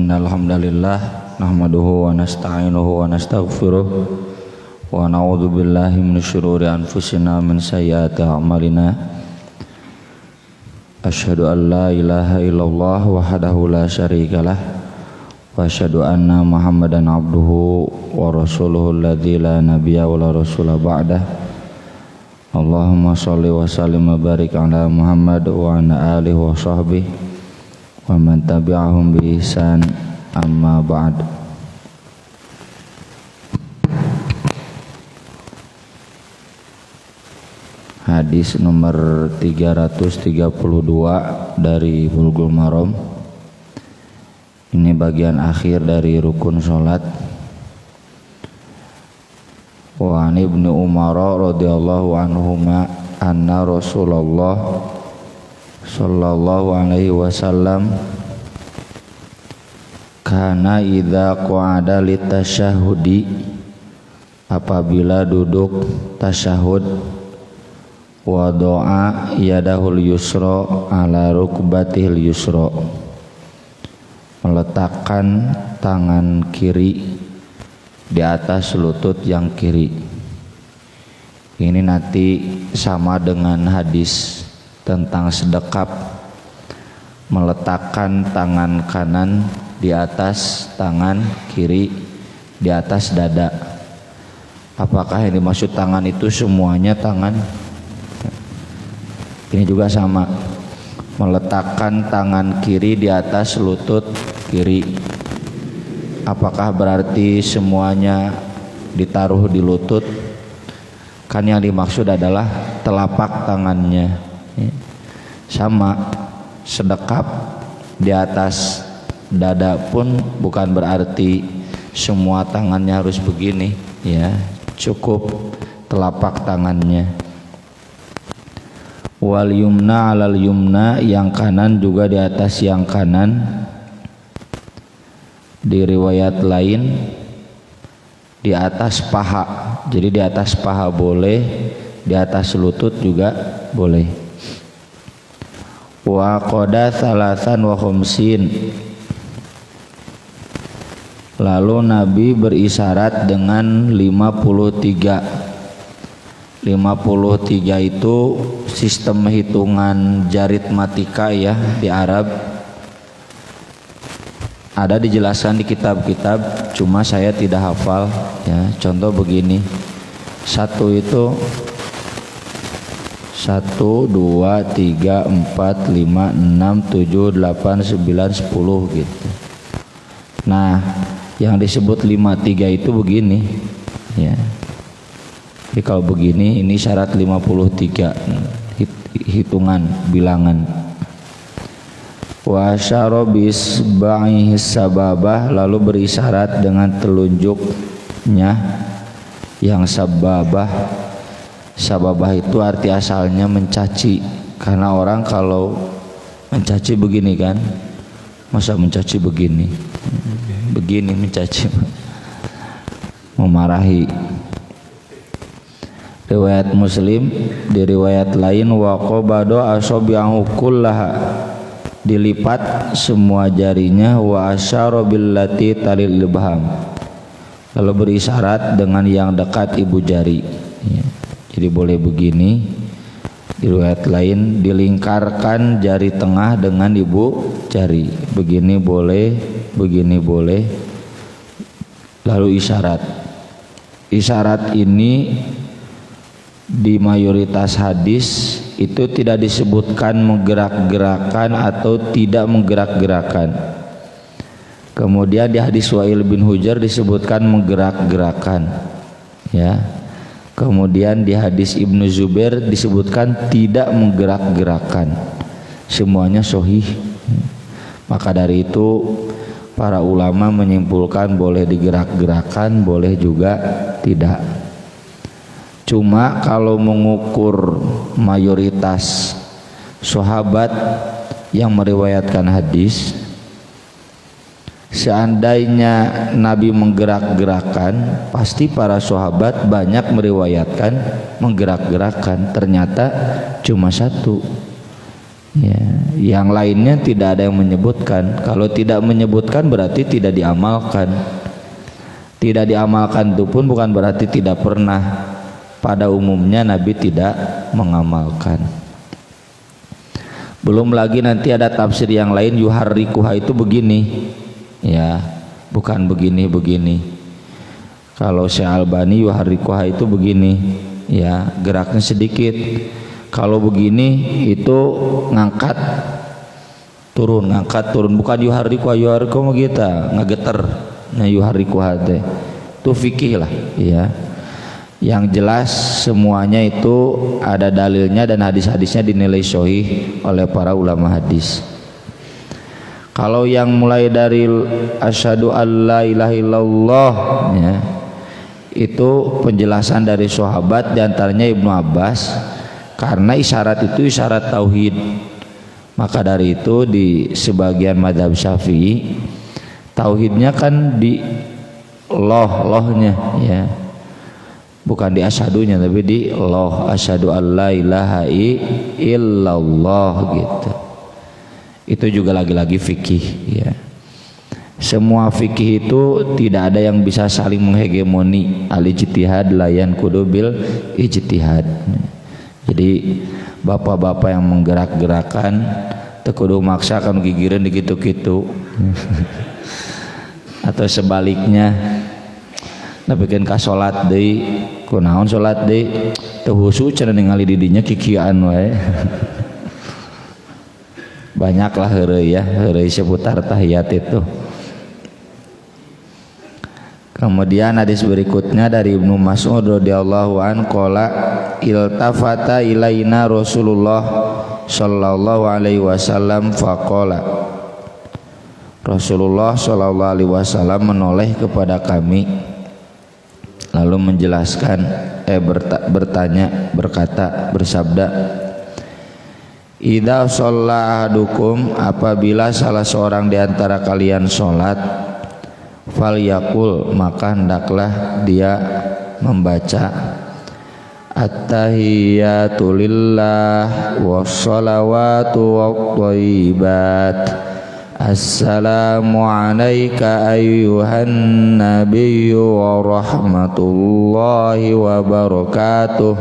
Innal hamdalillah nahmaduhu wa nasta'inuhu wa nastaghfiruh wa na'udzu billahi min syururi anfusina min sayyiati a'malina. Asyhadu an la ilaha illallah wahdahu la syarikalah wa asyhadu anna Muhammadan abduhu wa rasuluhu alladzi la nabiyya wa la rasula ba'dah. Allahumma shalli wa sallim wa barik ala Muhammad wa ala alihi wa sahbihi wa man tabi'ahum bi ihsan, amma ba'd. Hadis nomor 332 dari Bulughul Maram. Ini bagian akhir dari rukun salat. Wa an Ibnu Umar radhiyallahu anhuma anna Rasulullah sallallahu alaihi wasallam kana idza qa'ada litasyahudi, apabila duduk tasyahud, wa doa yadahul yusra ala rukbatihil yusra, meletakkan tangan kiri di atas lutut yang kiri. Ini nanti sama dengan hadis tentang sedekap, meletakkan tangan kanan di atas tangan kiri di atas dada. Apakah yang dimaksud tangan itu semuanya tangan? Ini juga sama, meletakkan tangan kiri di atas lutut kiri. Apakah berarti semuanya ditaruh di lutut? Kan yang dimaksud adalah telapak tangannya. Sama, sedekap di atas dada pun bukan berarti semua tangannya harus begini, ya, cukup telapak tangannya. Wal yumna alal yumna, yang kanan juga di atas yang kanan. Di riwayat lain di atas paha, jadi di atas paha boleh, di atas lutut juga boleh. Wa qada salasan wa khamsin, lalu Nabi berisyarat dengan 53. 53 itu sistem hitungan aritmatika ya di Arab. Ada dijelaskan di kitab-kitab, cuma saya tidak hafal ya. Contoh begini, satu itu 1, 2, 3, 4, 5, 6, 7, 8, 9, 10 gitu. Nah, yang disebut 53 itu begini ya. Jadi kalau begini, ini syarat 53 hitungan bilangan. Wa asyara bisba'ihi sababah, lalu berisyarat dengan telunjuknya yang sababah. Sababah itu arti asalnya mencaci, karena orang kalau mencaci begini kan, masa mencaci begini, begini mencaci, memarahi. Riwayat Muslim, di riwayat lain wa qabado asabi'ahu kullaha, dilipat semua jarinya, wa asyara billati talil ibham, lalu berisyarat dengan yang dekat ibu jari ya. Jadi boleh begini. Di riwayat lain dilingkarkan jari tengah dengan ibu jari, begini boleh, begini boleh. Lalu isyarat. Isyarat ini di mayoritas hadis itu tidak disebutkan menggerak-gerakan atau tidak menggerak-gerakan. Kemudian di hadis Wa'il bin Hujr disebutkan menggerak-gerakan ya. Kemudian di hadis Ibnu Zubair disebutkan tidak menggerak-gerakan. Semuanya sahih. Maka dari itu para ulama menyimpulkan boleh digerak-gerakan, boleh juga tidak. Cuma kalau mengukur mayoritas sahabat yang meriwayatkan hadis, seandainya Nabi menggerak-gerakan, pasti para sahabat banyak meriwayatkan menggerak-gerakan. Ternyata cuma satu, Ya, yang lainnya tidak ada yang menyebutkan. Kalau tidak menyebutkan berarti tidak diamalkan. Tidak diamalkan itu pun bukan berarti tidak pernah. Pada umumnya Nabi tidak mengamalkan. Belum lagi nanti ada tafsir yang lain, yuharrikuha itu begini, ya, bukan begini. Kalau Syekh Albani yuharrikuha itu begini, ya, geraknya sedikit. Kalau begini itu ngangkat turun, bukan yuharrikuha kita ngageter. Nah yuharrikuha itu fikih lah, ya. Yang jelas semuanya itu ada dalilnya dan hadis-hadisnya dinilai sahih oleh para ulama hadis. Kalau yang mulai dari asyhadu alla ilaha illallah, ya, itu penjelasan dari sahabat, diantaranya Ibnu Abbas, karena isyarat itu isyarat tauhid. Maka dari itu di sebagian mazhab Syafi'i tauhidnya kan di lohnya, ya, bukan di asyadunya tapi di Allah, asyhadu alla ilaha illallah gitu. Itu juga lagi-lagi fikih, ya. Semua fikih itu tidak ada yang bisa saling menghegemoni. Al-ijtihad layan kudubil ijtihad. Jadi bapak-bapak yang menggerak-gerakan tekudu maksa kan gigireun dikitu-kitu. Atau sebaliknya napikeun ka salat deui, kunaon salat deui teu husu cenah ningali didinya kikian wae. Banyaklah heureuy ya, heureuy seputar tahiyat itu. Kemudian hadis berikutnya dari Ibnu Mas'ud radhiyallahu an qala iltafata ilaina Rasulullah sallallahu alaihi wasallam faqala, Rasulullah sallallahu alaihi wasallam menoleh kepada kami lalu menjelaskan, bersabda, idza shalla ahadukum, apabila salah seorang di antara kalian salat, falyaqul, maka hendaklah dia membaca at-tahiyyatu lillah was-shalawatu wat-thayyibat, assalamu alayka ayyuhan nabiyyu wa rahmatullahi wa barakatuh,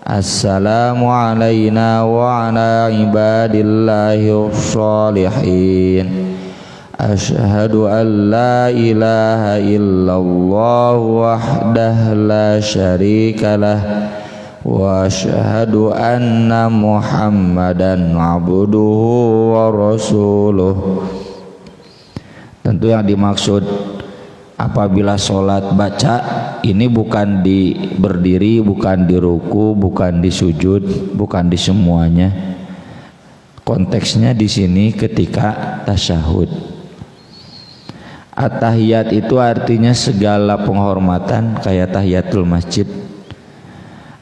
assalamu alayna wa ala ibadillahi sholihin, asyhadu an la ilaha illallah wahdah la syarikalah wa asyhadu anna Muhammadan abduhu wa rasuluh. Tentu yang dimaksud apabila sholat baca ini bukan di berdiri, bukan di ruku, bukan di sujud, bukan di semuanya. Konteksnya di sini ketika tasyahud. At-tahiyat itu artinya segala penghormatan kayak tahiyatul masjid.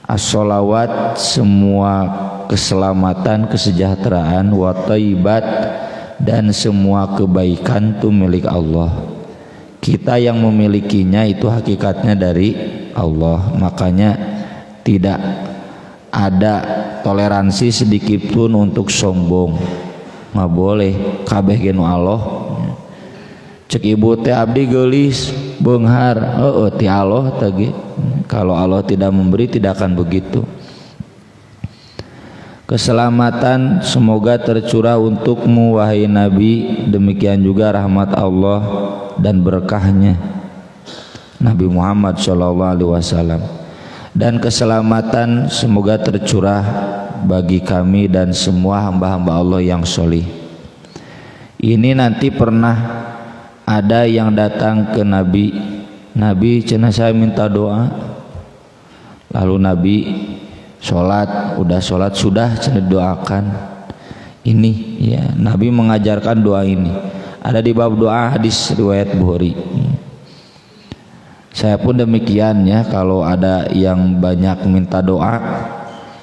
As-sholawat semua keselamatan, kesejahteraan, wa thayyibat dan semua kebaikan itu milik Allah. Kita yang memilikinya itu hakikatnya dari Allah. Makanya tidak ada toleransi sedikit pun untuk sombong. Nggak boleh, kabeh genu Allah. Cek ibu teh abdi geulis beunghar, ti Allah teh. Kalau Allah tidak memberi tidak akan begitu. Keselamatan semoga tercurah untukmu wahai Nabi, demikian juga rahmat Allah dan berkahnya Nabi Muhammad SAW. Dan keselamatan semoga tercurah bagi kami dan semua hamba-hamba Allah yang sholih. Ini nanti pernah ada yang datang ke Nabi cenah saya minta doa. Lalu Nabi sholat, udah sholat sudah cenah doakan. Ini ya, Nabi mengajarkan doa ini. Ada di bab doa hadis riwayat Bukhari. Saya pun demikian ya, kalau ada yang banyak minta doa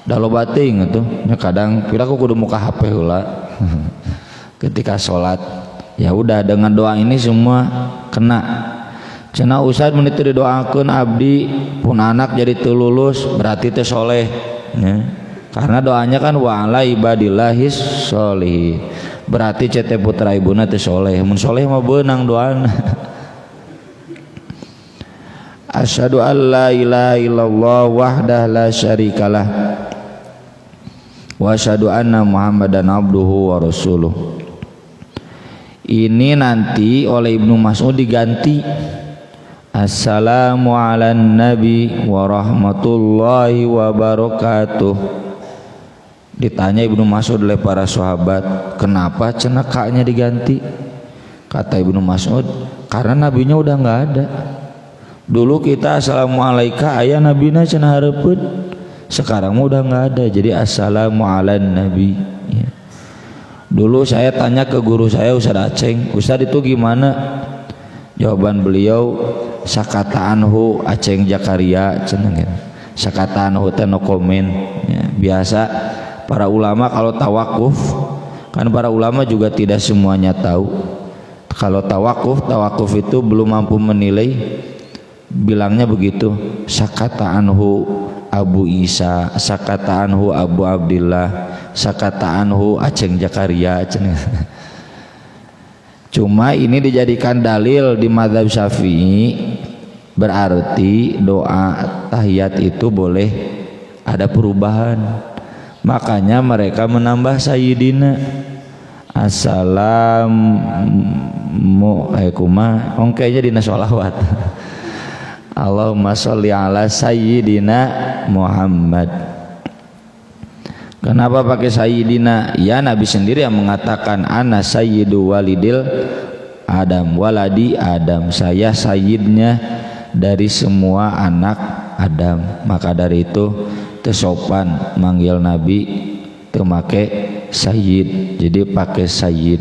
dalo bating itu, ya kadang kira aku kudu muka HP heula. Ketika sholat, ya udah dengan doa ini semua kena. Cenah Ustaz mun didoakeun abdi pun anak jadi teu lulus berarti teh soleh ya. Karena doanya kan wa ala ibadillahis sholihin. Berarti cete putra ibuna teh soleh. Mun soleh mah beunang doana. Asyhadu an la ilaha illallah wahdahu la syarikalah wa asyhadu anna Muhammadan abduhu wa rasuluh. Ini nanti oleh Ibnu Mas'ud diganti Assalamu ala nabi wa rahmatullahi wa barakatuh. Ditanya Ibnu Mas'ud oleh para sahabat, kenapa cenekanya diganti? Kata Ibnu Mas'ud, karena nabinya udah nggak ada. Dulu kita assalamualaikum aya nabina cenah hareupeun, sekarang udah nggak ada, jadi assalamu ala nabi. Ya. Dulu saya tanya ke guru saya Ustaz Aceng, Ustaz itu gimana? Jawaban beliau, sakata anhu Aceng Jakaria cenah gitu. Sakata anhu teh no komen. Ya, biasa para ulama kalau tawakuf, kan para ulama juga tidak semuanya tahu. Kalau tawakuf itu belum mampu menilai, bilangnya begitu, sakata anhu Abu Isa, sakata anhu Abu Abdillah, sakata anhu Aceng Jakaria. Cuma ini dijadikan dalil di mazhab Syafi'i, berarti doa tahiyat itu boleh ada perubahan. Makanya mereka menambah sayyidina. Assalamualaikum ongkainya dina sholawat. Allahumma sholli ala sayyidina Muhammad. Kenapa pakai sayyidina? Ya Nabi sendiri yang mengatakan ana sayyidu walidil Adam, waladi Adam, saya sayyidnya dari semua anak Adam. Maka dari itu tersopan manggil Nabi teu make sayyid, jadi pakai sayyid.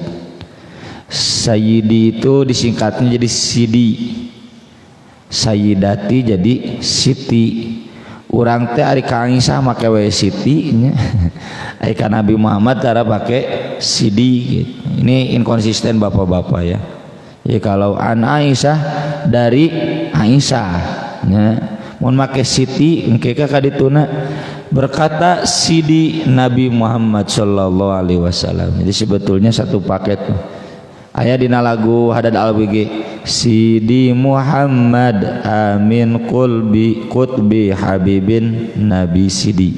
Sayyidi itu disingkatnya jadi sidi, sayyidati jadi siti. Urang teh ari ka Aisyah make we siti nya. Ai ka Nabi Muhammad cara pakai sidi gitu. Ini inkonsisten bapak-bapak ya. Jadi kalau an Aisyah dari Aisyah nya. Mun make siti engke ka kadituna berkata sidi Nabi Muhammad sallallahu alaihi wasallam. Jadi sebetulnya satu paket. Aya dina lagu Hadad Alwigi, Sidi Muhammad amin qulbi qutbi habibin Nabi Sidi.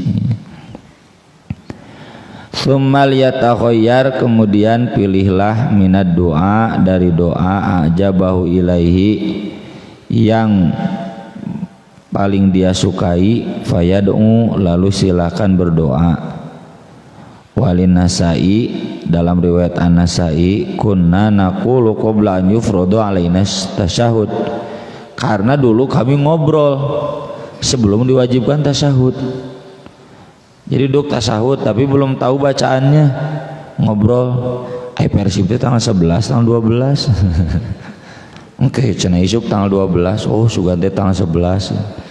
Tsummal yatakhayyar, kemudian pilihlah minad doa, dari doa ajabahu ilaihi, yang paling dia sukai, fayad'u, lalu silakan berdoa. Walin Nasai, dalam riwayat An-Nasai, kunna naqulu qabla an yufradu alaina tasyahud, karena dulu kami ngobrol sebelum diwajibkan tasyahud. Jadi duk tasyahud tapi belum tahu bacaannya, ngobrol Persib itu tanggal 11 tanggal 12 oke cenah isuk tanggal 12, oh sugante tanggal 11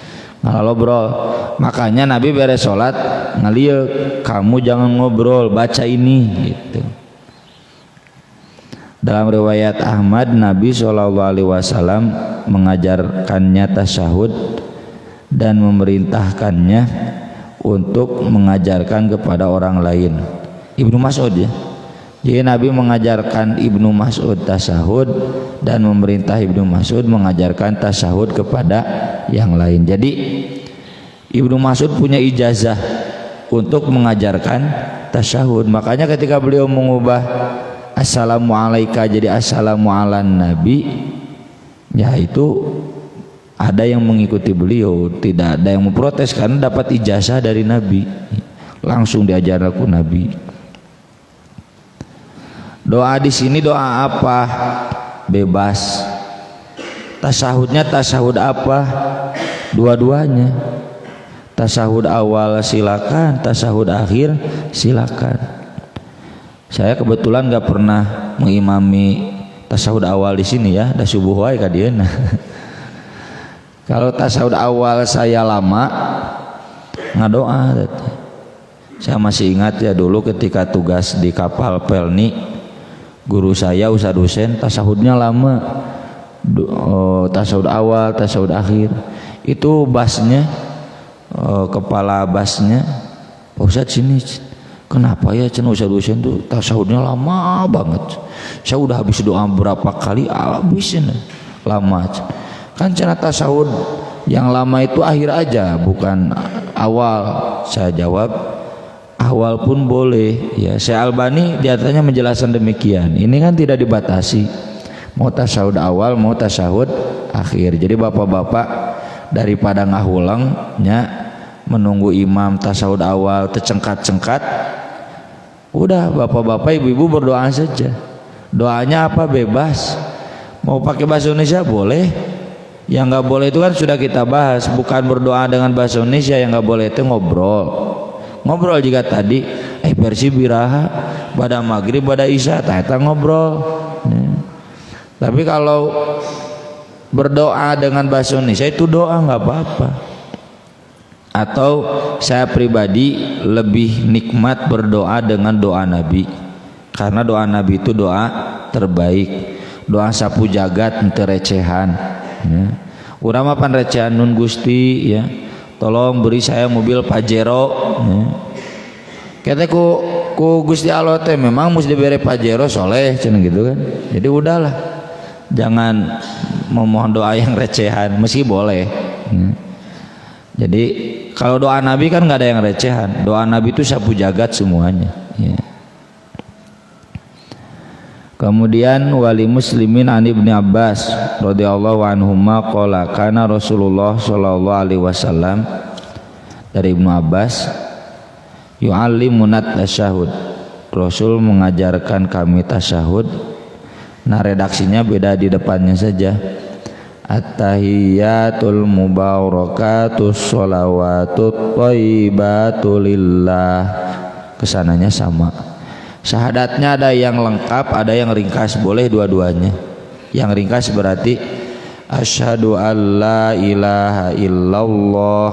kalau bro. Makanya Nabi beres sholat ngalieu, kamu jangan ngobrol, baca ini gitu. Dalam riwayat Ahmad, Nabi SAW mengajarkannya tasyahud dan memerintahkannya untuk mengajarkan kepada orang lain. Ibnu Mas'ud ya. Jadi Nabi mengajarkan Ibnu Mas'ud tasyahud dan memerintah Ibnu Mas'ud mengajarkan tasyahud kepada yang lain. Jadi Ibnu Mas'ud punya ijazah untuk mengajarkan tasyahud. Makanya ketika beliau mengubah assalamualaikum jadi assalamu ala nabi, ya itu ada yang mengikuti beliau, tidak ada yang memprotes karena dapat ijazah dari Nabi, langsung diajar aku Nabi. Doa di sini doa apa? Bebas. Tasyahudnya tasyahud apa? Dua-duanya. Tasyahud awal silakan, tasyahud akhir silakan. Saya kebetulan nggak pernah mengimami tasyahud awal di sini ya, da subuh wae ka dieuna. Kalau tasyahud awal saya lama ngadoa. Saya masih ingat ya dulu ketika tugas di kapal Pelni, guru saya Ustaz Husain tasyahudnya lama. Tasyahud awal, tasyahud akhir. Itu basnya, kepala basnya Ustaz sini, kenapa ya Ustaz Husain tuh tasawufnya lama banget. Saya udah habis doa berapa kali habisin lama. Kan cenah tasawuf yang lama itu akhir aja, bukan awal. Saya jawab, awal pun boleh. Ya, Syekh Albani diantaranya menjelaskan demikian. Ini kan tidak dibatasi. Mau tasawuf awal, mau tasawuf akhir. Jadi bapak-bapak daripada ngahulangnya menunggu imam tasawuf awal tercengkat-cengkat, udah bapak-bapak ibu-ibu berdoa saja. Doanya apa bebas. Mau pakai bahasa Indonesia boleh. Yang nggak boleh itu kan sudah kita bahas, bukan berdoa dengan bahasa Indonesia. Yang nggak boleh itu ngobrol juga tadi versi biraha pada maghrib pada isya kita ngobrol ya. Tapi kalau berdoa dengan bahasa Indonesia itu doa nggak apa-apa. Atau saya pribadi lebih nikmat berdoa dengan doa Nabi, karena doa Nabi itu doa terbaik, doa sapu jagat ente recehan ya. Urang mah pan recehan nun Gusti ya, tolong beri saya mobil Pajero ya. Kata ku Gusti Allah teh memang mesti diberi Pajero soleh cenah gitu kan. Jadi udahlah, jangan memohon doa yang recehan, meski boleh ya. Jadi kalau doa Nabi kan nggak ada yang recehan. Doa Nabi itu sapu jagat semuanya ya. Kemudian wali muslimin an Ibnu Abbas radhiyallahu anhuma qala kana Rasulullah sallallahu alaihi wasallam, dari Ibnu Abbas, yu'allimunat tasyahud, Rasul mengajarkan kami tasyahud. Nah redaksinya beda di depannya saja. At-tahiyyatul mubarakatus sholawatut thayyibatu lillah, kesananya sama. Syahadatnya ada yang lengkap, ada yang ringkas, boleh dua-duanya. Yang ringkas berarti asyhadu an la ilaha illallah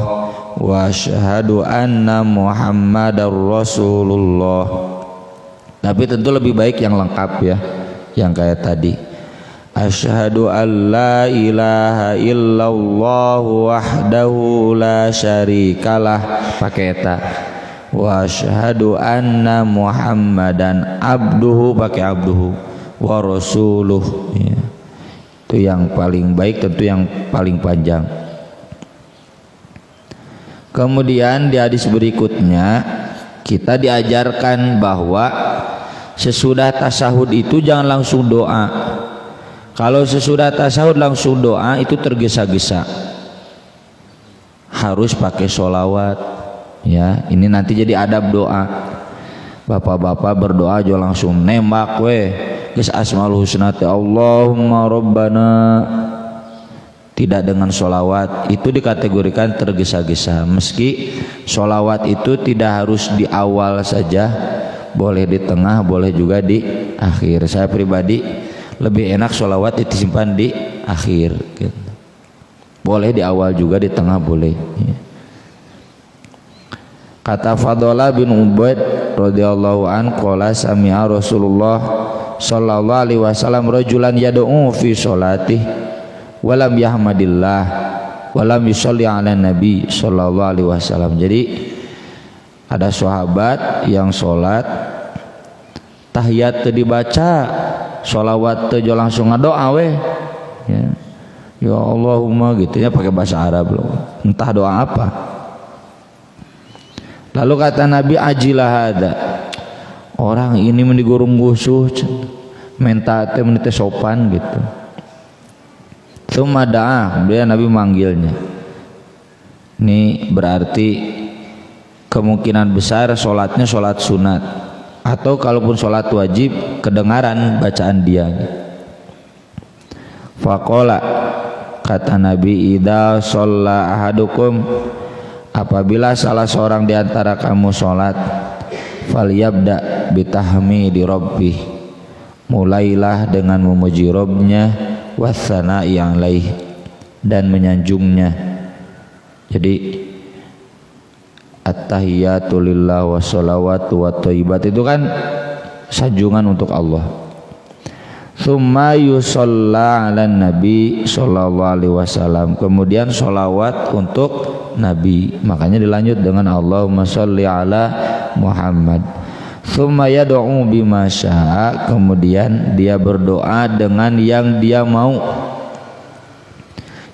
wa asyhadu anna muhammadar rasulullah. Tapi tentu lebih baik yang lengkap ya, yang kayak tadi. Asyhadu an la ilaha illallah wahdahu la syarikalah, pakai eta. Wa asyhadu anna muhammadan abduhu, pakai abduhu, wa rasuluh ya. Itu yang paling baik, tentu yang paling panjang. Kemudian di hadis berikutnya kita diajarkan bahwa sesudah tasahud itu jangan langsung doa. Kalau sesudah tasahud langsung doa itu tergesa-gesa, harus pakai sholawat ya. Ini nanti jadi adab doa. Bapak-bapak berdoa aja langsung nembak geus asmaul husna teh Allahumma rabbana, tidak dengan sholawat. Itu dikategorikan tergesa-gesa. Meski sholawat itu tidak harus di awal saja, boleh di tengah, boleh juga di akhir. Saya pribadi lebih enak sholawat disimpan di akhir gitu. Boleh di awal juga, di tengah boleh ya. Kata Fadhalah bin Ubaid radhiyallahu an qala sami'a Rasulullah sallallahu alaihi wasallam rajulan yad'u fi sholatihi wa lam yahmadillah wa lam yusalli ala nabi sallallahu alaihi wasallam. Jadi ada sahabat yang sholat tahiyat teu dibaca, sholawat teu langsung ngadoa ya. Ya Allahumma gitu ya, pakai bahasa Arab loh. Entah doa apa. Lalu kata Nabi ajilah hada, orang ini mendigurung gusuh menta teh menite sopan gitu. Tsumada'a, kemudian Nabi manggilnya. Ini berarti kemungkinan besar sholatnya sholat sunat, atau kalaupun sholat wajib kedengaran bacaan dia. Faqala, kata Nabi, idza shalla ahadukum, apabila salah seorang di antara kamu sholat, falyabda bitahmidi rabbih, mulailah dengan memuji Rabbnya, wassana'i alaih, dan menyanjungnya. Jadi at-tahiyyatu lillah wassalawatu wathayyibat itu kan sanjungan untuk Allah. Tsumma yusalla 'alan nabi sallallahu alaihi wasallam, kemudian sholawat untuk nabi, makanya dilanjut dengan Allahumma sholli ala Muhammad. Tsumma yad'u bima syaa, kemudian dia berdoa dengan yang dia mau.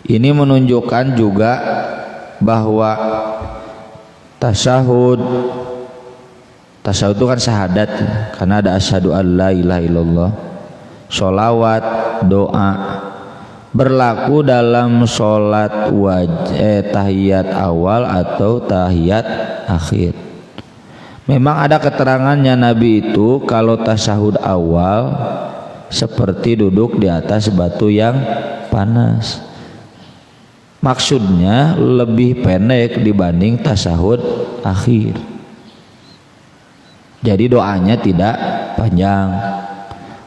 Ini menunjukkan juga bahwa tasyahud itu kan syahadat, karena ada asyhadu an la ilaha illallah. Sholawat, doa berlaku dalam sholat tahiyat awal atau tahiyat akhir. Memang ada keterangannya Nabi itu kalau tasyahud awal seperti duduk di atas batu yang panas. Maksudnya lebih pendek dibanding tasyahud akhir. Jadi doanya tidak panjang.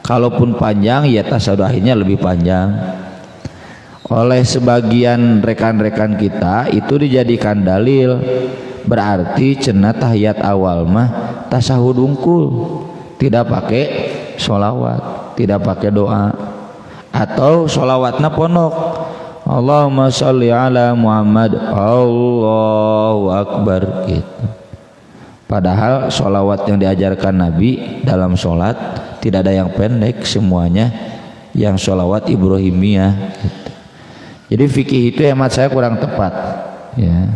Kalaupun panjang ya tasyahud akhirnya lebih panjang. Oleh sebagian rekan-rekan kita itu dijadikan dalil, berarti cenah tahiyat awal mah tasyahud unggul, tidak pakai sholawat, tidak pakai doa, atau sholawatna ponok, Allahumma sholli ala Muhammad, Allahu Akbar gitu. Padahal sholawat yang diajarkan Nabi dalam sholat tidak ada yang pendek, semuanya yang sholawat Ibrahimiyah gitu. Jadi fikih itu hemat saya kurang tepat ya.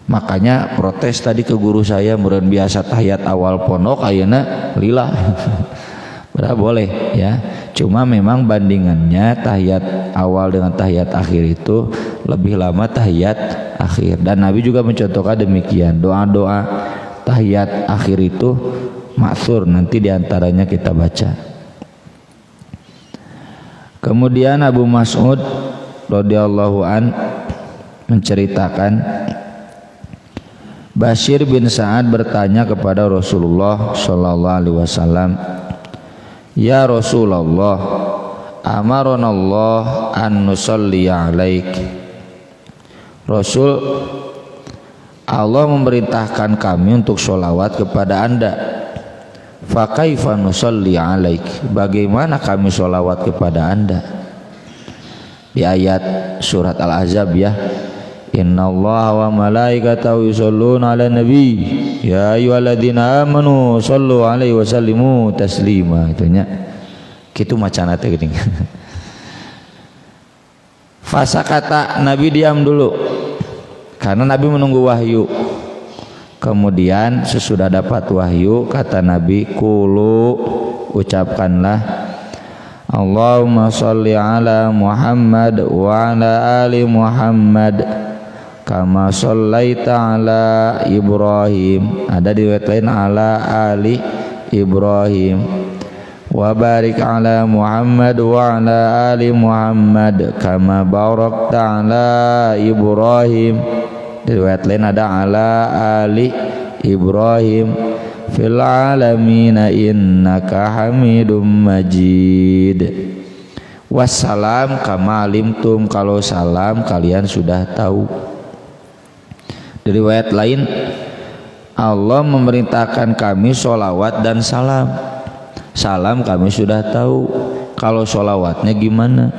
Makanya protes tadi ke guru saya, meureun biasa tahiyat awal pondok ayeuna lila. Padahal boleh ya. Cuma memang bandingannya tahiyat awal dengan tahiyat akhir itu lebih lama tahiyat akhir, dan Nabi juga mencontohkan demikian. Doa-doa tahiyat akhir itu maksur, nanti diantaranya kita baca. Kemudian Abu Mas'ud radhiyallahu an menceritakan, Bashir bin Sa'ad bertanya kepada Rasulullah sallallahu alaihi wasallam, "Ya Rasulullah, amaranallah an nusalli 'alaik." Rasul, Allah memerintahkan kami untuk sholawat kepada Anda. Fa kaifa nusalli 'alaik? Bagaimana kami sholawat kepada Anda? Di ayat surat Al-Ahzab ya, innallaha wa malaikatahu yusholluna 'alan nabi ya ayyuhalladzina amanu shollu 'alaihi wa sallimu taslima. Itunya kitu macana teh geuning. Fasa kata Nabi diam dulu karena Nabi menunggu wahyu. Kemudian sesudah dapat wahyu kata Nabi, qulu, ucapkanlah, Allahumma sholli ala Muhammad wa ala ali Muhammad kama shallaita ala Ibrahim. Ada di riwayat lain ala ali Ibrahim. Wa barik ala Muhammad wa ala ali Muhammad kama barakta ala Ibrahim. Di riwayat lain ada ala ali Ibrahim fil alamina innaka hamidum majid. Wassalam kama alimtum, kalau salam kalian sudah tahu. Di riwayat lain, Allah memerintahkan kami sholawat dan salam. Salam kami sudah tahu, kalau sholawatnya gimana?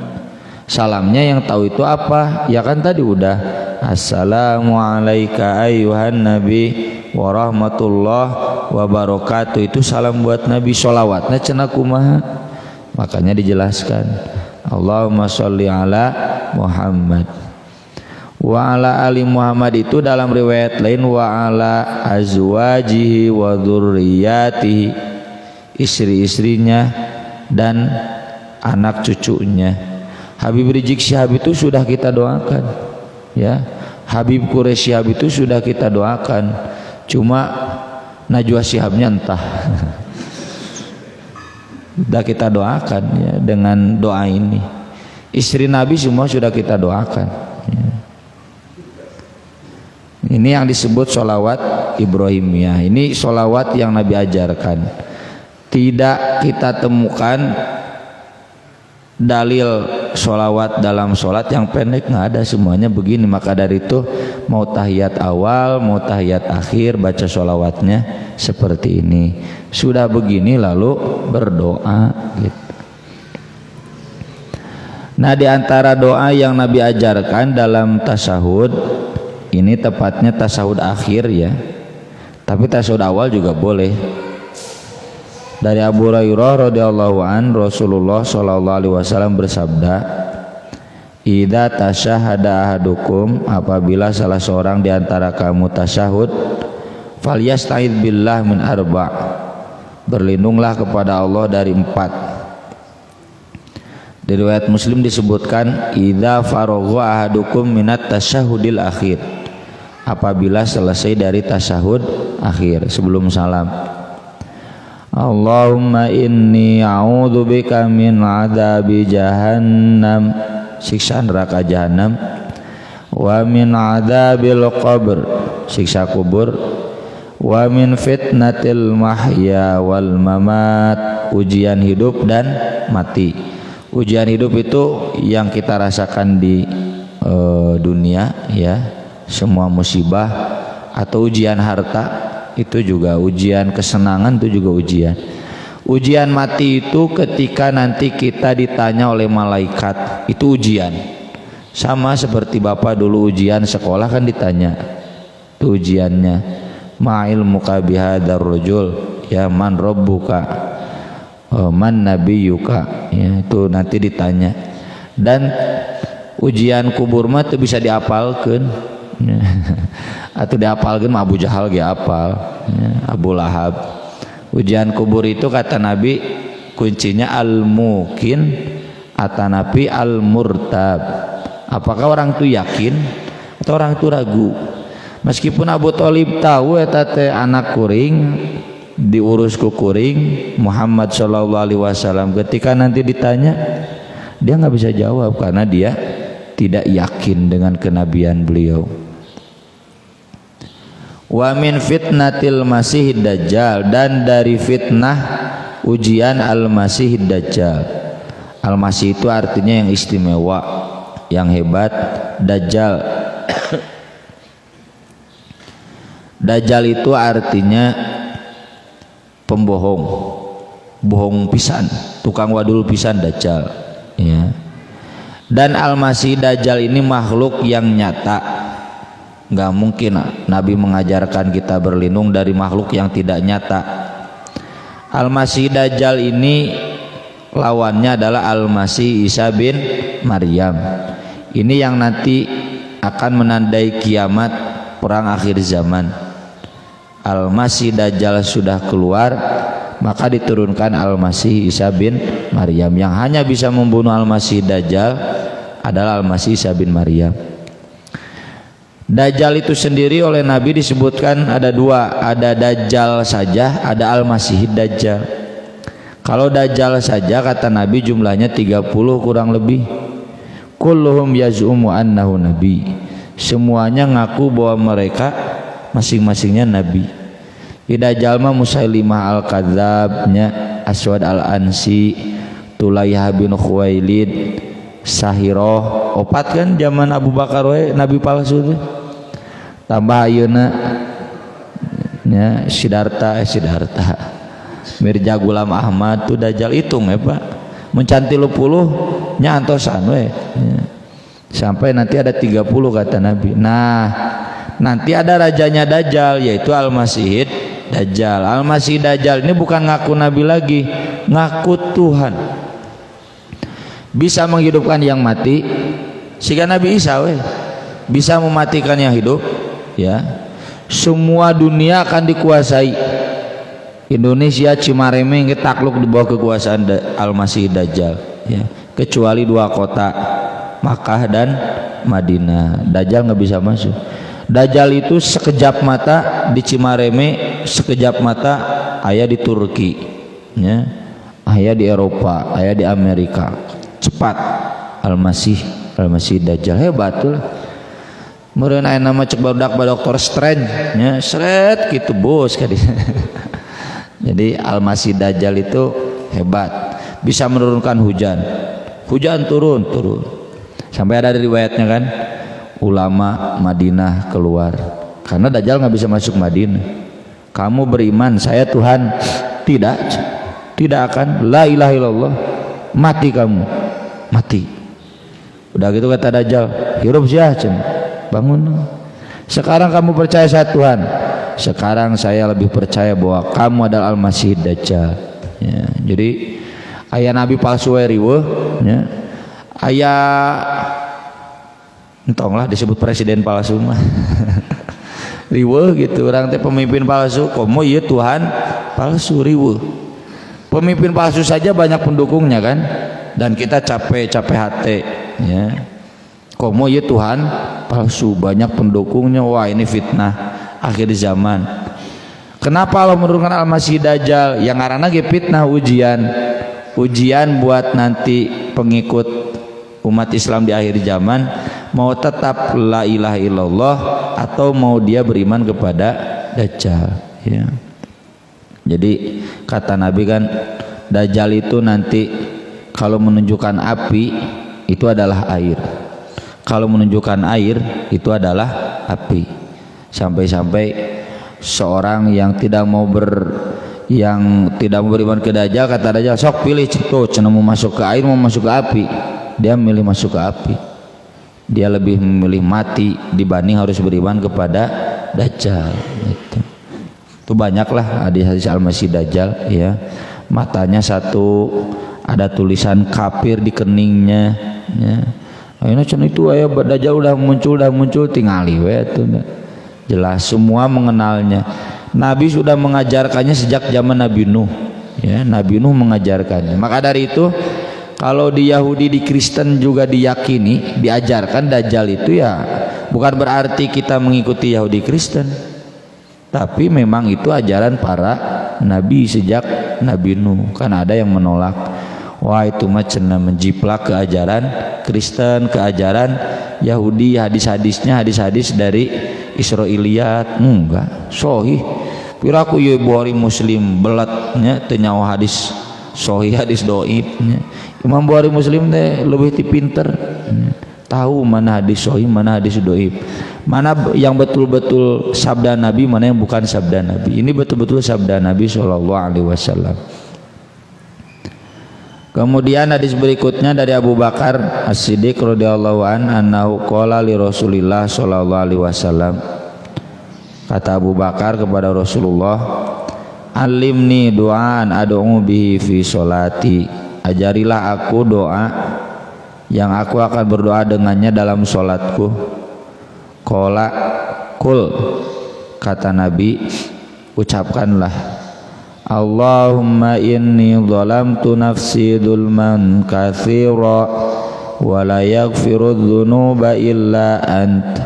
Salamnya yang tahu itu apa? Ya kan tadi udah, assalamu alayka ayyuhan nabi wa rahmatullah wa barakatuh, itu salam buat Nabi. Sholawatnya cenah kumaha? Makanya dijelaskan, Allahumma sholli ala Muhammad wa ala ali Muhammad, itu dalam riwayat lain wa ala azwajihi wa dzurriyyatihi, istri-istrinya dan anak cucunya. Habib Rizik Syihab itu sudah kita doakan ya. Habib Quraisy Syihab itu sudah kita doakan. Cuma Najwa Syihabnya entah. Sudah kita doakan ya, dengan doa ini. Istri Nabi semua sudah kita doakan ya. Ini yang disebut sholawat Ibrahimiyah. Ini sholawat yang Nabi ajarkan. Tidak kita temukan dalil sholawat dalam sholat yang pendek, nggak ada, semuanya begini. Maka dari itu mau tahiyat awal mau tahiyat akhir baca sholawatnya seperti ini. Sudah begini lalu berdoa gitu. Nah, di antara doa yang Nabi ajarkan dalam tasyahud, ini tepatnya tasyahud akhir ya, tapi tasyahud awal juga boleh. Dari Abu Hurairah radhiyallahu an, Rasulullah sallallahu alaihi wasallam bersabda, "Idza tasyahada ahadukum," apabila salah seorang di antara kamu tasyahud, "falyasta'id billah min arba'," berlindunglah kepada Allah dari 4. Di riwayat Muslim disebutkan, "Idza faragha ahadukum minat tasyahudil akhir," apabila selesai dari tasyahud akhir sebelum salam. "Allahumma inni a'udzubika min adzabi jahannam," siksa neraka jahanam, "wa min adzabil qabr," siksa kubur, "wa min fitnatil mahya wal mamat," ujian hidup dan mati. Ujian hidup itu yang kita rasakan di dunia ya, semua musibah, atau ujian harta itu juga ujian, kesenangan itu juga ujian. Ujian mati itu ketika nanti kita ditanya oleh malaikat, itu ujian. Sama seperti Bapak dulu ujian sekolah kan ditanya, itu ujiannya, "Ma ilmuka bihadzal rajul," ya, "man rabbuka," "man nabiyuka," ya, itu nanti ditanya. Dan ujian kubur mah teu bisa diapalkeun ya. Atau diapalkeun mah Abu Jahal ge apal ya, Abu Lahab. Ujian kubur itu kata Nabi kuncinya al-mukin atanapi al-murtab. Apakah orang itu yakin atau orang itu ragu? Meskipun Abu Thalib tahu eta teh anak kuring, diurus ku kuring Muhammad sallallahu alaihi wasallam, ketika nanti ditanya dia nggak bisa jawab karena dia tidak yakin dengan kenabian beliau. Wa min fitnatil masihid dajjal, dan dari fitnah ujian al-masihid dajjal. Al-masih itu artinya yang istimewa, yang hebat. Dajjal Dajjal itu artinya pembohong, bohong pisan, tukang wadul pisan, dajjal ya. Dan al-masih dajjal ini makhluk yang nyata, nggak mungkin Nabi mengajarkan kita berlindung dari makhluk yang tidak nyata. Al-masih dajjal ini lawannya adalah al-masih Isa bin Maryam. Ini yang nanti akan menandai kiamat, perang akhir zaman. Al-masih dajjal sudah keluar, maka diturunkan al-masih Isa bin Maryam. Yang hanya bisa membunuh al-masih dajjal adalah al-masih Isa bin Maryam. Dajjal itu sendiri oleh Nabi disebutkan ada 2, ada dajjal saja, ada al-masih dajjal. Kalau dajjal saja kata Nabi jumlahnya 30 kurang lebih. Kulluhum yaz'umu annahu nabi, semuanya ngaku bahwa mereka masing-masingnya nabi. Dajjal mah Musailimah al-Kadzabnya, Aswad al-Ansi, Tulayyah bin Khuwailid, Sahiroh, 4 kan zaman Abu Bakar we nabi palsu tuh. Tambah ayeuna nya Sidarta Mirza Gulam Ahmad tuh dajjal, hitung ya Pak, mencanti 30 nya antosan we ya. Sampai nanti ada 30 kata Nabi. Nah, nanti ada rajanya dajjal yaitu al-masih dajjal. Al-masih dajjal ini bukan ngaku Nabi lagi, ngaku Tuhan. Bisa menghidupkan yang mati, sehingga Nabi Isa we bisa mematikan yang hidup ya. Semua dunia akan dikuasai. Indonesia Cimareme takluk di bawah kekuasaan al-masih dajjal ya, kecuali 2 kota, Makkah dan Madinah. Dajjal nggak bisa masuk. Dajjal itu sekejap mata di Cimareme, sekejap mata aya di Turki ya, aya di Eropa, aya di Amerika. Cepat al-masih dajjal, hebat tuh. Meureun aya nama cek barudak Dr. Strange nya, seret kitu bos kali. Jadi al-masih dajjal itu hebat, bisa menurunkan hujan turun. Sampai ada riwayatnya kan, ulama Madinah keluar karena dajjal nggak bisa masuk Madinah. Kamu beriman saya Tuhan? Tidak akan. La ilaha illallah, mati kamu, mati Udah gitu kata Dajjal, hirup sia cenah. Bangun. Sekarang kamu percaya satu Tuhan. Sekarang saya lebih percaya bahwa kamu adalah Al-Masih Dajjal. Ya, jadi aya nabi palsu we riweuh nya. Aya entonglah disebut presiden palsu mah. Riweuh gitu, orang teh pemimpin palsu, komo ieu Tuhan palsu riweuh. Pemimpin palsu saja banyak pendukungnya kan, dan kita capek hati ya. Komo ieu Tuhan palsu, banyak pendukungnya, wah ini fitnah akhir zaman. Kenapa Allah menurunkan Al-Masih Dajjal? Yang ngaranna ge fitnah, ujian buat nanti pengikut umat Islam di akhir zaman mau tetap la ilaha illallah atau mau dia beriman kepada Dajjal ya. Jadi kata Nabi kan, Dajjal itu nanti kalau menunjukkan api itu adalah air, kalau menunjukkan air itu adalah api. Sampai-sampai seorang yang tidak mau beriman ke Dajjal, kata Dajjal, sok pilih tuh, cenah mau masuk ke air mau masuk ke api. Dia milih masuk ke api. Dia lebih memilih mati dibanding harus beriman kepada Dajjal gitu. Itu banyaklah hadis-hadis Al-Masih Dajjal ya. Matanya satu, ada tulisan kafir di keningnya ya. Ayeuna cenah itu aya Dajjal udah muncul tingali we atuh. Jelas semua mengenalnya. Nabi sudah mengajarkannya sejak zaman Nabi Nuh ya. Nabi Nuh mengajarkannya. Maka dari itu kalau di Yahudi, di Kristen juga diyakini, diajarkan Dajjal itu ya bukan berarti kita mengikuti Yahudi Kristen, tapi memang itu ajaran para nabi sejak Nabi Nuh. Kan ada yang menolak, wah itu mah cenah menjiplak ke ajaran Kristen, ke ajaran Yahudi, hadis-hadisnya hadis-hadis dari Israiliyat. Enggak, sahih. Piraku ieu Bukhari Muslim belatnya teu nyawa hadis sahih, hadis dhaif nya. Imam Bukhari Muslim teh lebih ti pinter, tahu mana hadis sahih, mana hadis dhaif, mana yang betul-betul sabda Nabi, mana yang bukan sabda Nabi. Ini betul-betul sabda Nabi SAW. Kemudian hadis berikutnya dari Abu Bakar As-Siddiq radhiyallahu anhu qala li Rasulillah sallallahu alaihi wasallam. Kata Abu Bakar kepada Rasulullah, alimni doaan ad'u bihi fi sholati. Ajarilah aku doa yang aku akan berdoa dengannya dalam sholatku. Qala kul, kata Nabi, ucapkanlah, Allahumma inni zalamtu nafsi dzulman katsira wa la yaghfiru dzunuba illa ant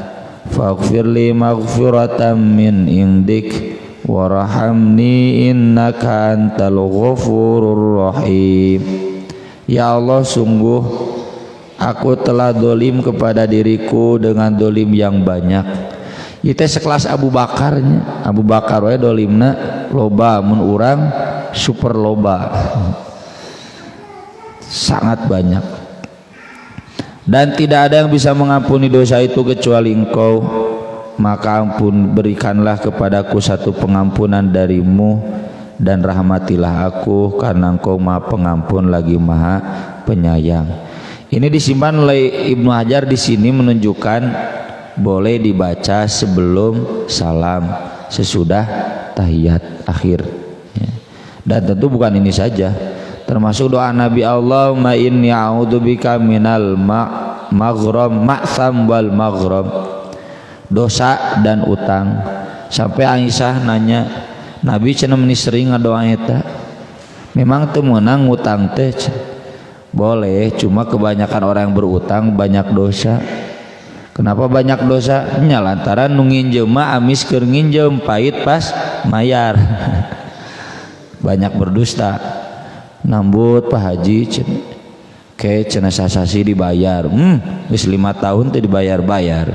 faghfirli maghfiratan min indik warhamni innaka antal ghafurur rahim. Ya Allah, sungguh aku telah dolim kepada diriku dengan dolim yang banyak. Itu sekelas Abu Bakarnya. Abu Bakar we dolimna loba, mun urang super loba, sangat banyak. Dan tidak ada yang bisa mengampuni dosa itu kecuali Engkau. Maka ampun, berikanlah kepadaku satu pengampunan darimu dan rahmatilah aku, karena Engkau Maha Pengampun lagi Maha Penyayang. Ini disimpan oleh Ibnu Hajar di sini menunjukkan boleh dibaca sebelum salam, sesudah tahiyat akhir ya. Dan tentu bukan ini saja, termasuk doa Nabi, Allahumma inni a'udzubika minal maghram ma'sam wal maghram, dosa dan utang. Sampai Aisyah nanya, Nabi cenah meni sering ngadoa eta. Memang teu meunang ngutang teh boleh, cuma kebanyakan orang yang berutang banyak dosa. Kenapa banyak dosa? Nya lantaran nu nginjeum mah amis keur nginjeum, pahit pas mayar. Banyak berdusta. Nambut Pak Haji ke cenah sasasi dibayar. Geus 5 tahun teh dibayar-bayar.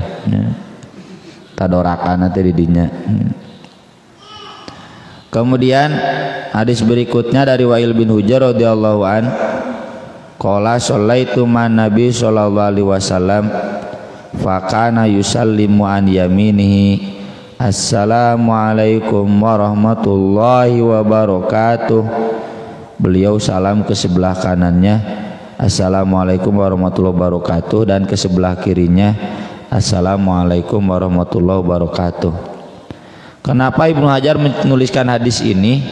Tadorakan teh di dinya. Kemudian hadis berikutnya dari Wa'il bin Hujr radhiyallahu an, qala shallaitu man nabi sallallahu alaihi wasallam fakana yusallimu an yaminihi assalamu alaikum warahmatullahi wabarakatuh. Beliau salam ke sebelah kanannya, Assalamualaikum warahmatullahi wabarakatuh, dan ke sebelah kirinya Assalamualaikum warahmatullahi wabarakatuh. Kenapa Ibnu Hajar menuliskan hadis ini?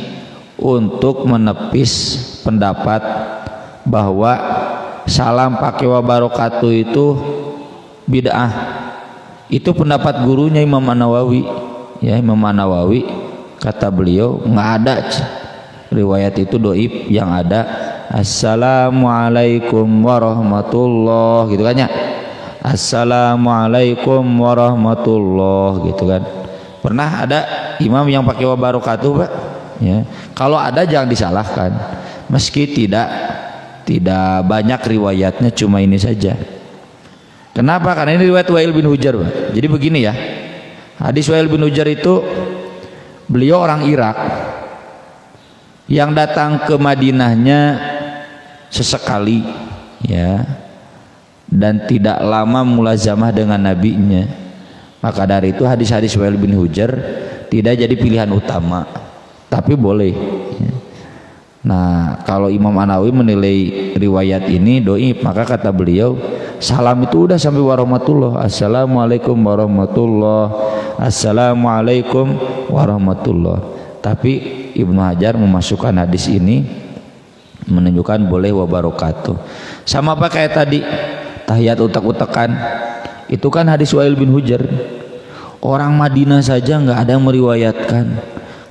Untuk menepis pendapat bahwa salam pakai wabarakatuh itu bid'ah. Itu pendapat gurunya Imam An-Nawawi. Ya, Imam An-Nawawi kata beliau nggak ada riwayat itu doib, yang ada Assalamualaikum warahmatullahi gitu kan ya. Assalamualaikum warahmatullahi gitu kan. Pernah ada imam yang pakai wabarakatuh, Pak? Ya. Kalau ada jangan disalahkan. Meski tidak banyak riwayatnya, cuma ini saja. Kenapa? Karena ini riwayat Wa'il bin Hujr, Pak. Jadi begini ya. Hadis Wa'il bin Hujr itu beliau orang Irak yang datang ke Madinahnya sesekali ya, dan tidak lama mulazamah dengan nabinya. Maka dari itu hadis-hadis Wa'il bin Hujr tidak jadi pilihan utama, tapi boleh. Nah, kalau Imam An-Nawawi menilai riwayat ini doib, maka kata beliau salam itu udah sampai warahmatullah, assalamualaikum warahmatullah, assalamualaikum warahmatullah. Tapi Ibnu Hajar memasukkan hadis ini menunjukkan boleh wabarakatuh. Sama apa kayak tadi tahiyat utak-utakan, itu kan hadis Wa'il bin Hujr. Orang Madinah saja nggak ada yang meriwayatkan.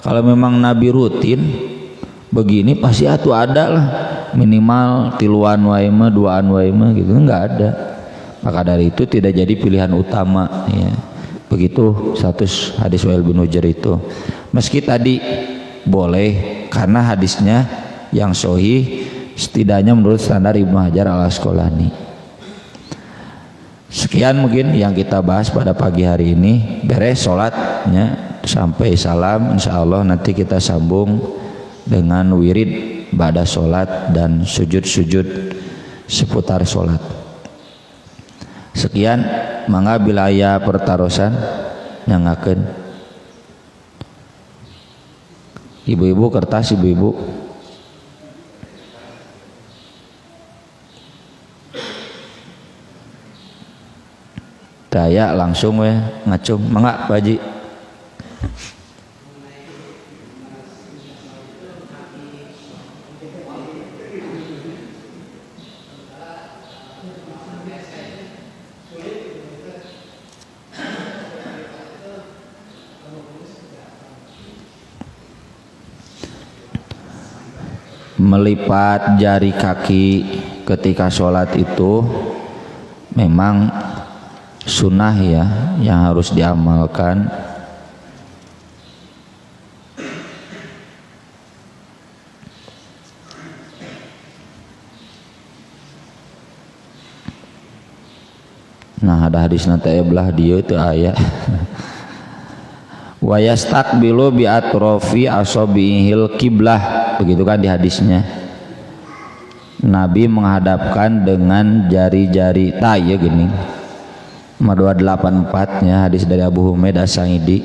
Kalau memang Nabi rutin begini pasti atuh ada lah, minimal tiluan waima, duaan waima gitu, nggak ada. Maka dari itu tidak jadi pilihan utama ya. Begitu status hadis Wa'il bin Hujr itu. Meski tadi boleh karena hadisnya yang sahih setidaknya menurut standar Ibnu Hajar Al-Asqalani. Sekian mungkin yang kita bahas pada pagi hari ini. Beres sholatnya sampai salam, insya Allah nanti kita sambung dengan wirid ba'da sholat dan sujud-sujud seputar sholat. Sekian, mangga bila aya pertarosan nyangakeun. Ibu-ibu kertas, ibu-ibu. Daya langsung we ngacung, mangga Pak Haji. Melipat jari kaki ketika sholat itu memang sunnah ya, yang harus diamalkan. Nah, ada hadis nanti belah dia itu ayat wa yastaqbilu bi atrofi asobihil kiblah, begitu kan di hadisnya. Nabi menghadapkan dengan jari-jari tay gini. Nomor 284 nya hadis dari Abu Humaid As-Sa'idi.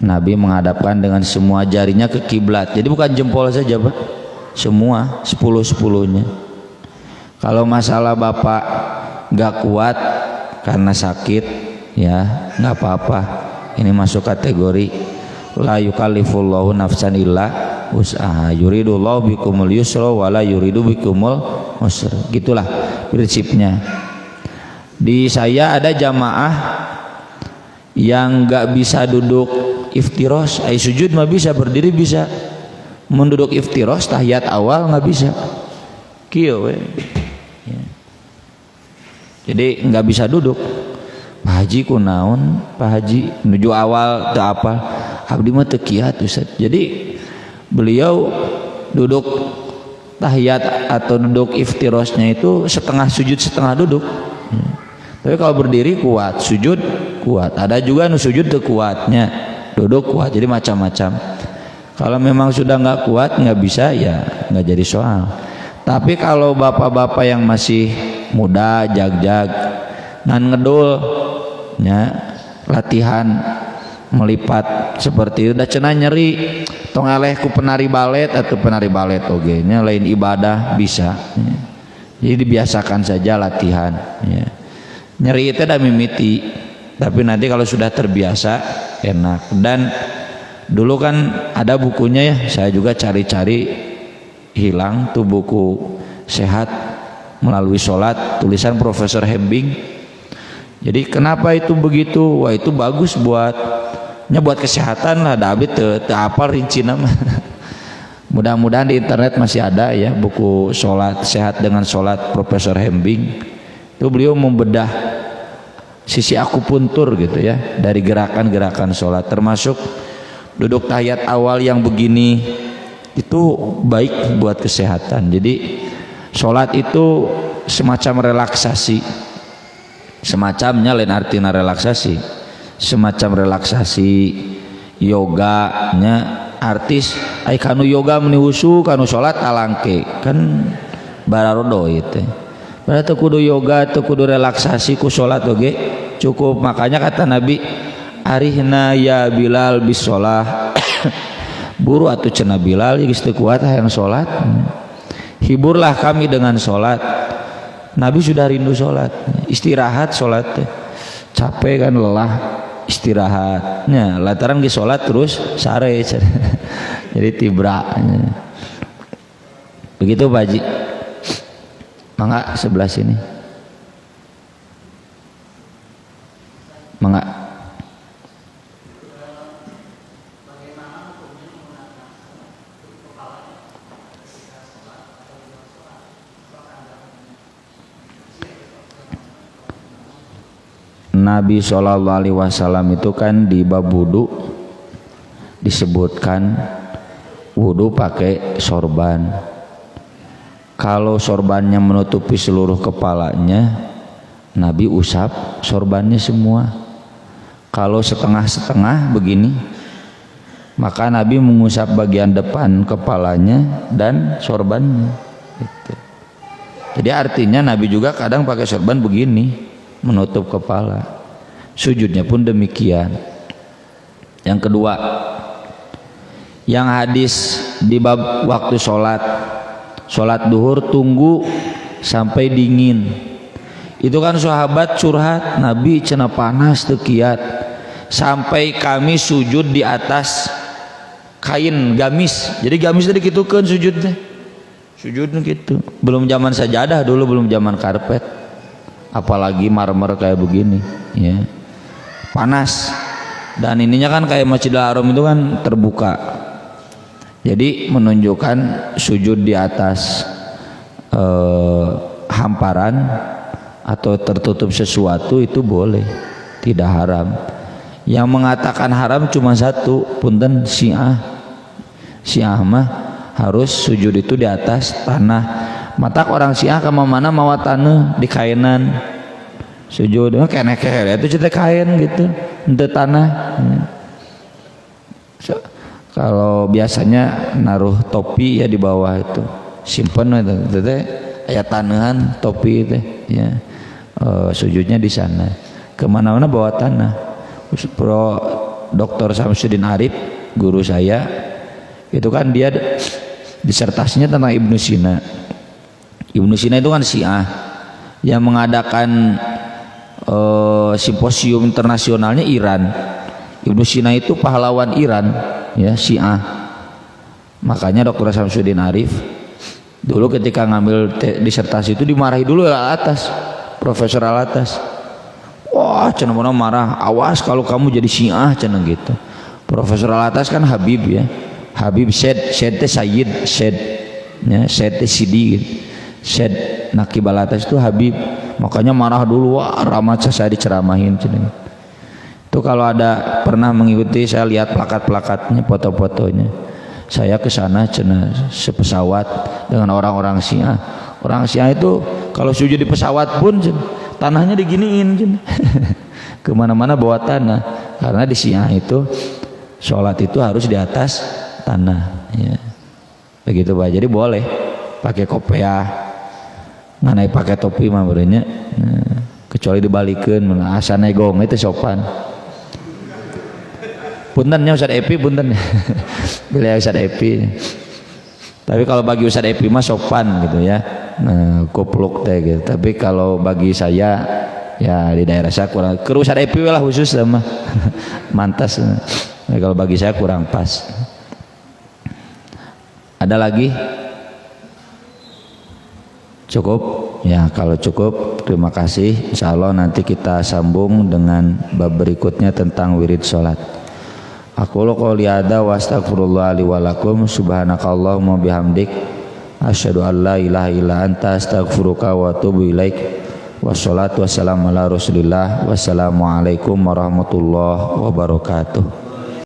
Nabi menghadapkan dengan semua jarinya ke kiblat. Jadi bukan jempol saja, Pak. Semua 10-10-nya. Kalau masalah Bapak nggak kuat karena sakit ya nggak apa-apa. Ini masuk kategori la yukallifullahu nafsan illa wus'aha, yuridullahu bikumul yusra wala yuridu bikumul usra. Gitulah prinsipnya. Di saya ada jamaah yang nggak bisa duduk iftiros, sujud mah bisa, berdiri bisa. Menduduk iftiros tahiyat awal nggak bisa. Kieu we. Jadi nggak bisa duduk. Pak Haji kunaon, Pak Haji menuju awal teu apa, abdi mah teu kiat Ustaz. Jadi beliau duduk tahiyat atau duduk iftirosnya itu setengah sujud setengah duduk. Tapi kalau berdiri kuat, sujud kuat. Ada juga nu sujud teu kuatnya, duduk kuat. Jadi macam-macam. Kalau memang sudah nggak kuat, nggak bisa ya nggak jadi soal. Tapi kalau bapak-bapak yang masih muda, jag-jag, ngan ngedul ya, latihan melipat seperti itu udah cenah nyeri tong eleh ku penari balet atau penari balet oge nya lain ibadah bisa ya. Jadi dibiasakan saja latihan ya. Nyeri itu dah mimiti, tapi nanti kalau sudah terbiasa enak. Dan dulu kan ada bukunya ya, saya juga cari-cari hilang tuh buku Sehat Melalui Sholat tulisan Profesor Hembing. Jadi kenapa itu begitu? Wah itu bagus buat kesehatan lah, tapi teu apal rinci nama. Mudah-mudahan di internet masih ada ya buku Sholat Sehat dengan Sholat Profesor Hembing. Itu beliau membedah sisi akupuntur gitu ya dari gerakan-gerakan sholat, termasuk duduk tahiyat awal yang begini itu baik buat kesehatan. Jadi sholat itu semacam relaksasi, semacamnya lain artinya relaksasi, semacam relaksasi yoganya artis ai kanu yoga meni wusu kanu sholat alangke kan bararodo itu. Berarti kudu yoga teu kudu relaksasi ku sholat oge cukup. Makanya kata Nabi, arihna ya Bilal bis sholah. Buru atuh cenah Bilal geus teu kuat hayang sholat. Hiburlah kami dengan sholat. Nabi sudah rindu sholat, istirahat sholat capek kan, lelah istirahatnya lantaran geus sholat terus sare jadi tibra begitu Pak Haji. Mangga sebelah sini, mangga. Nabi SAW itu kan di bab wudu disebutkan wudu pakai sorban. Kalau sorbannya menutupi seluruh kepalanya, Nabi usap sorbannya semua. Kalau setengah-setengah begini, maka Nabi mengusap bagian depan kepalanya dan sorbannya. Gitu. Jadi artinya Nabi juga kadang pakai sorban begini, menutup kepala. Sujudnya pun demikian. Yang kedua, yang hadis di bab waktu sholat duhur tunggu sampai dingin. Itu kan sahabat curhat, Nabi cenah panas teu kiat sampai kami sujud di atas kain gamis. Jadi gamis tadi gitukeun sujudnya. Sujudnya gitu. Belum zaman sajadah dulu, belum zaman karpet. Apalagi marmer kayak begini ya. Panas. Dan ininya kan kayak Masjidil Haram itu kan terbuka. Jadi menunjukkan sujud di atas hamparan atau tertutup sesuatu itu boleh, tidak haram. Yang mengatakan haram cuma satu, punten Syiah. Syiah mah harus sujud itu di atas tanah. Mata orang Syiah ke mana mawa tanah di kainan. Sujud kene itu cerita kain gitu, ente tanah. Kalau biasanya naruh topi ya di bawah itu, simpen itu teh aya tanahan topi teh ya. Sujudnya di sana. Kemana-mana bawa tanah. Pro Dr. Samsudin Arif, guru saya, itu kan dia disertasinya tentang Ibnu Sina. Ibnu Sina itu kan Syiah yang mengadakan simposium internasionalnya Iran. Ibnu Sina itu pahlawan Iran ya, Syiah. Makanya Dr. Samsudin Arif dulu ketika ngambil disertasi itu dimarahi dulu al atas, profesor al atas. Wah cenah marah, awas kalau kamu jadi Syiah cenah gitu. Profesor al atas kan Habib ya, Habib Syed Sayyid Syed ya, Syed Sidi gitu. Syed Naqib al atas itu Habib. Makanya marah dulu, wah ramat saya diceramahin cenah. Itu kalau ada pernah mengikuti, saya lihat plakat-plakatnya, foto-fotonya. Saya ke sana cenah sepesawat dengan orang-orang Syiah. Orang Syiah itu kalau sujud di pesawat pun tanahnya diginiin cenah. Kemana-mana bawa tanah, karena di Syiah itu sholat itu harus di atas tanah. Ya. Begitu Pak. Jadi boleh pakai kopiah. Nganai pakai topi mah berenya nah, kecuali dibalikeun mun asa negong itu sopan. Puntennya Ustaz Epi punten. Bila Ustaz Epi. Tapi kalau bagi Ustaz Epi mah sopan gitu ya. kupluk teh gitu. Tapi kalau bagi saya ya di daerah saya kurang kerus ada epi lah khusus sama mantas. Kalau bagi saya kurang pas. Ada lagi? Cukup? Ya kalau cukup terima kasih. Insya Allah nanti kita sambung dengan bab berikutnya tentang wirid sholat. Aku qouli hadza wa astaghfirullah li wa lakum subhanakallahumma bihamdik asyhadu an la ilaha illa anta astaghfiruka wa atubu ilaik. Wassalatu wassalamu ala Rasulillah. Wassalamualaikum warahmatullahi wabarakatuh.